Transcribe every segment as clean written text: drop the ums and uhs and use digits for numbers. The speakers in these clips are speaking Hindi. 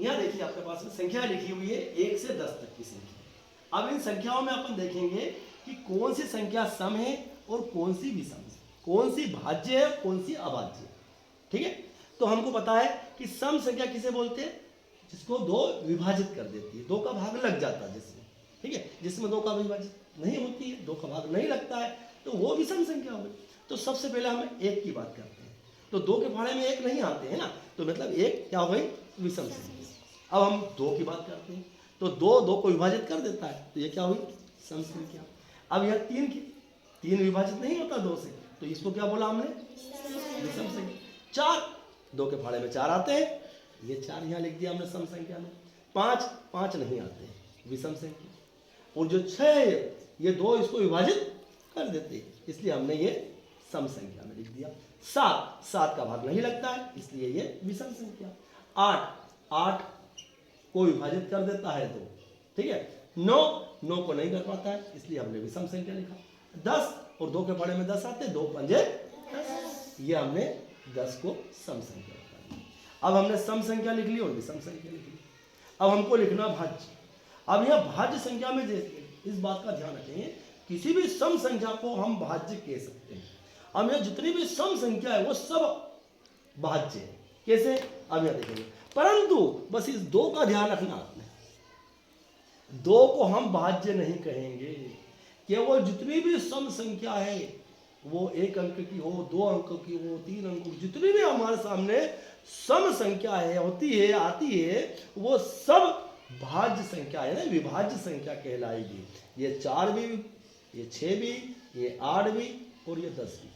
यहाँ देखिए आपके पास में संख्या लिखी हुई है 1 से 10 तक की संख्या। अब इन संख्याओं में अपन देखेंगे कि कौन सी संख्या सम है और कौन सी विषम है, कौन सी भाज्य है कौन सी अभाज्य है। ठीक है, तो हमको पता है कि सम संख्या किसे बोलते हैं, जिसको दो विभाजित कर देती है, दो का भाग लग जाता है जिसमें। ठीक है, जिसमें दो का विभाजित नहीं होती है, दो का भाग नहीं लगता है, तो वो विषम संख्या हुई। तो सबसे पहले हम एक की बात करते हैं, तो दो के फाड़े में एक नहीं आते हैं ना, तो मतलब एक क्या हो गई, विषम संख्या। अब हम दो की बात करते हैं, तो दो को विभाजित कर देता है, तो ये क्या हुई, सम संख्या। अब यह तीन विभाजित नहीं होता दो से, तो इसको क्या बोला हमने, विषम संख्या। चार, दो के फाड़े में चार आते हैं, ये चार यहाँ लिख दिया हमने सम संख्या में। पाँच नहीं आते हैं, विषम संख्या। और जो छह है, ये दो इसको विभाजित कर देते हैं, इसलिए हमने ये सम संख्या में लिख दिया। सात का भाग नहीं लगता है, इसलिए ये विषम संख्या। आठ को विभाजित कर देता है दो। ठीक है, नौ को नहीं कर पाता है, इसलिए हमने विषम संख्या लिखा। 10 और दो के फाड़े में 10 आते, 2 पंजे 10, ये हमने 10 को सम संख्या बता दी। अब हमने सम संख्या लिख ली और विषम संख्या लिख ली। अब हमको लिखना भाज्य। अब यह भाज्य संख्या में इस बात का ध्यान रखेंगे, किसी भी सम संख्या को हम भाज्य कह सकते हैं। अब यह जितनी भी सम संख्या है वो सब भाज्य है। कैसे, अब यह देखेंगे, परंतु बस इस दो का ध्यान रखना आपने, दो को हम भाज्य नहीं कहेंगे। केवल जितनी भी सम संख्या है, वो 1 अंक की हो, 2 अंक की हो, 3 अंक की, जितनी भी हमारे सामने सम संख्या है, होती है, आती है, वो सब भाज्य संख्या है ना, विभाज्य संख्या कहलाएगी। ये 4 भी, ये 6 भी, ये 8 भी और ये 10 भी,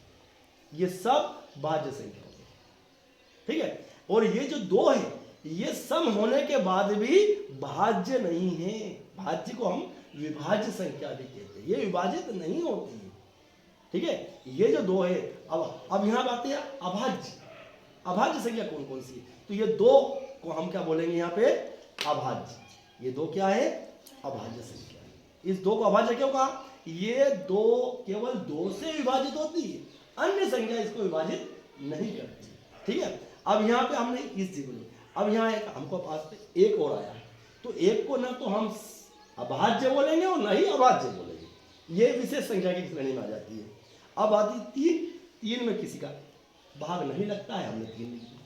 ये सब भाज्य संख्या है। ठीक है, और ये जो दो है, ये सम होने के बाद भी भाज्य नहीं है। भाज्य को हम विभाज्य संख्या भी कहते हैं, ये विभाजित नहीं होती है। ठीक है, ये जो दो है, अब यहां बात है अभाज्य। अभाज्य संख्या कौन कौन सी, तो ये दो को हम क्या बोलेंगे यहाँ पे, अभाज्य। ये दो क्या है, अभाज्य संख्या है। इस दो को अभाज्य क्यों कहा, ये दो केवल दो से विभाजित होती है, अन्य संख्या इसको विभाजित नहीं करती। ठीक है, अब यहाँ पे हमने इस जीवन, अब यहाँ एक हमको पास पे एक और आया है, तो एक को ना तो हम अभाज्य बोलेंगे और ना ही अभाज्य बोलेंगे, ये विशेष संख्या की श्रेणी में आ जाती है। अब आती तीन में किसी का भाग नहीं लगता है, हमने 3 लिख दिया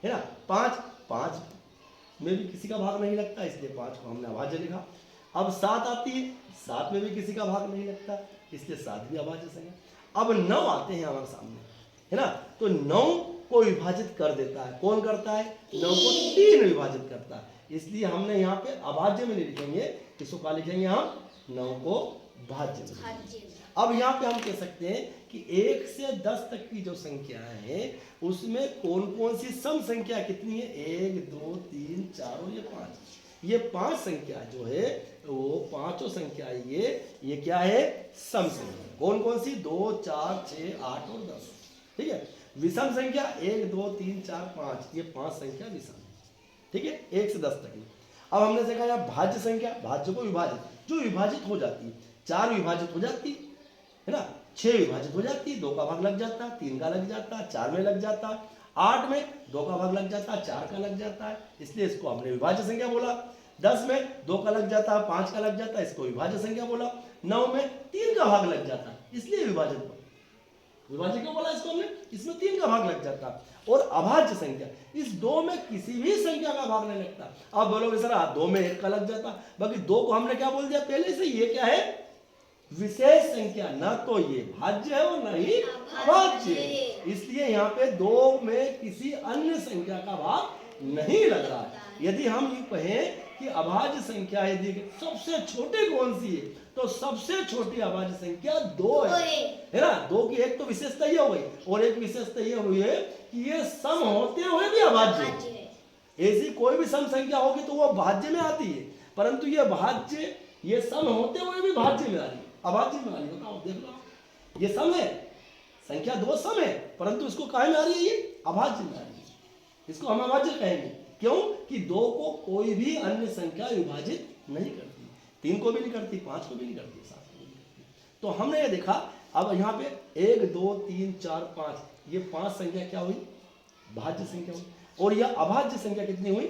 है ना। पाँच में भी किसी का भाग नहीं लगता, इसलिए 5 को हमने अभाज्य लिखा। अब 7 आती है, 7 में भी किसी का भाग नहीं लगता, इसलिए 7 भी अभाज्य संख्या। अब 9 आते हैं हमारे सामने है ना, तो 9 को विभाजित कर देता है, कौन करता है, 9 को 3 विभाजित करता है, इसलिए हमने यहाँ पे अभाज्य में नहीं लिखेंगे, किसको क्या लिखेंगे हम, 9 को भाज्य में। अब यहाँ पे हम कह सकते हैं कि 1 से 10 तक की जो संख्या है, उसमें कौन कौन सी सम संख्या कितनी है, 1 2 3 4 और ये 5। ये 5 संख्या जो है, वो पांचों संख्या, ये क्या है, सम संख्या। कौन कौन सी, 2 4 6 8 और 10। ठीक है, विषम संख्या 1 2 3 4 5, ये 5 संख्या विषम है। ठीक है, 1 से 10 तक की। अब हमने देखा यहाँ भाज्य संख्या, भाज्य को विभाजित, जो विभाजित हो जाती है, 4 विभाजित हो जाती है ना, 6 विभाजित हो जाती है, 2 का भाग लग जाता है, 3 का लग जाता है, 4 में लग जाता है, 8 में 2 का भाग लग जाता है, 4 का लग जाता है, इसलिए इसको हमने विभाज्य संख्या बोला। 10 में 2 का लग जाता है, 5 का लग जाता है, इसको विभाज्य संख्या बोला। 9 में 3 का भाग लग जाता है, इसलिए विभाजन विभाज्य क्यों बोला इसको हमने, इसमें 3 का भाग लग जाता। और अभाज्य संख्या, इस 2 में किसी भी संख्या का भाग नहीं लगता। अब बोलोगे सर 2 में 1 का लग जाता, बाकी 2 को हमने क्या बोल दिया पहले से, ये क्या है, विशेष संख्या, ना तो ये भाज्य है और ना ही अभाज्य है, इसलिए यहाँ पे 2 में किसी अन्य संख्या का भाग नहीं लग रहा है। यदि हम ये कहें कि अभाज्य संख्या यदि सबसे छोटी कौन सी है, तो सबसे छोटी अभाज्य संख्या 2 है ना। 2 की एक तो विशेषता ये हो गई, और एक विशेषता ये हुई है कि ये सम होते हुए भी अभाज्य है। ऐसी कोई भी सम संख्या होगी तो वो भाज्य में आती है, परंतु ये भाज्य, ये सम होते हुए भी भाज्य में आ रही है, अभाज्य में आ रही है। बताओ, देख लो, ये सम है, संख्या 2 सम है, परंतु इसको काहे में आ रही है, ये अभाज्य में आ रही है, इसको हम अभाज्य कहेंगे। क्यों कि 2 को कोई भी अन्य संख्या विभाजित नहीं करती, 3 को भी नहीं करती, 5 को भी नहीं करती, 7 को भी नहीं करती। तो हमने ये देखा। अब यहाँ पे 1 2 3 4 5, ये 5 संख्या क्या हुई, भाज्य संख्या हुई, और यह अभाज्य संख्या कितनी हुई,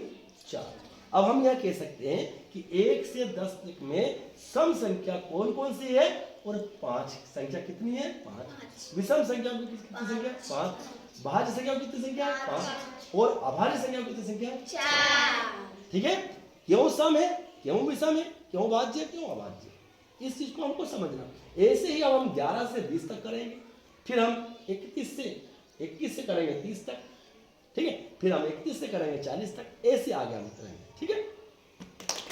4। अब हम यह कह सकते हैं कि 1 से 10 तक में सम संख्या कौन कौन सी है, और 5 संख्या कितनी है, 5। विषम संख्या की कितनी संख्या, 5। भाज्य संख्या की कितनी संख्या, 5। और अभाज्य संख्या की कितनी संख्या, 4। ठीक है, क्यों सम है, क्यों विषम है, क्यों भाज्य, क्यों अभाज्य, इस चीज को हमको समझना। ऐसे ही अब हम 11 से 20 तक करेंगे, फिर हम 21 से करेंगे 30 तक, ठीक है, फिर हम 31 से करेंगे 40 तक, ऐसे आगे हम करेंगे, ठीक है।